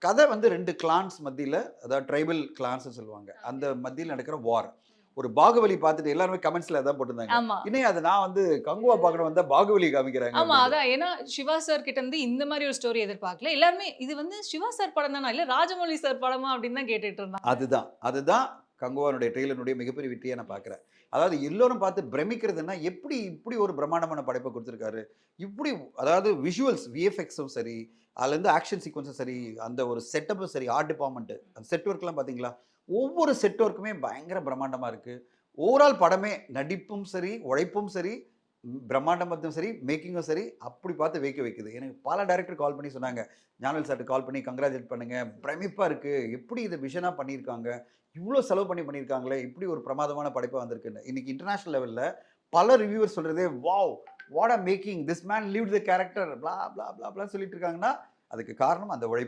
கதை வந்து 2 கிளான்ஸ் மத்தியில, அதாவது ட்ரைபல் கிளான்ஸ்ன்னு சொல்லுவாங்க. அந்த மத்தியில நடக்கிற வார். ஒரு பாகுபலி பார்த்துட்டு எல்லாருமே கமெண்ட்ஸ்ல அதான் போட்டிருந்தாங்க. ஆமா. "இன்னும் அது நான் வந்து கங்குவா பார்க்கணும் வந்தா பாகுபலி காமிக்கிறாங்க" ஆமா. அப்படின்னு. அதான். ஏன்னா, சிவா சார் கிட்ட இருந்து இந்த மாரி ஒரு ஸ்டோரி எதிர்பார்க்கல. எல்லாருமே இது வந்து சிவா சார் படம் தானா? இல்ல ராஜமௌழி சார் படமா? அப்படின்னு தான் கேட்டுட்டு இருந்தாங்க. அதுதான் கங்குவானுடைய ட்ரெய்லருடைய மிகப்பெரிய வெற்றியா நான் பார்க்குறேன். அதாவது எல்லோரும் பார்த்து பிரமிக்கிறதுன்னா, எப்படி இப்படி ஒரு பிரம்மாண்டமான படைப்ப குடுத்திருக்காரு. இப்படி அதாவது விஷுவல்ஸ், விஎஃப்எக்ஸும் சரி, அதுலேருந்து ஆக்ஷன் சீக்வென்ஸும் சரி, அந்த ஒரு செட்டப்பும் சரி, ஆர்ட் டிபார்ட்மெண்ட் அந்த செட் ஒர்க்லாம் பார்த்தீங்களா? ஒவ்வொரு செட் ஒர்க்குமே பயங்கர பிரம்மாண்டமா இருக்கு. ஓவரால் படமே நடிப்பும் சரி, உழைப்பும் சரி, பிரம்மாண்டமும் சரி, மேக்கிங்கும் சரி, அப்படி பார்த்து வியக்க வைக்குது. எனக்கு பல டைரக்டர் கால் பண்ணி சொன்னாங்க. ஞானவேல் சார்ட்ட கால் பண்ணி கங்கிராச்சுலேட் பண்ணுங்க. பிரமிப்பா இருக்கு. எப்படி இத விஷனா பண்ணியிருக்காங்க. இவ்ளோ செலவு பண்ணி பண்ணியிருக்காங்களே! இப்படி ஒரு பிரமாதமான படைப்பா வந்திருக்குன்னு. இன்னைக்கு இன்டர்நேஷனல் லெவல்ல பல ரிவ்யூவர்ஸ் சொல்றதே, "wow! What a making. This man lived the character" blah blah blah ப்ளான்னு சொல்லிட்டு இருக்காங்கன்னா, அதுக்கு காரணம் அந்த உழைப்பு.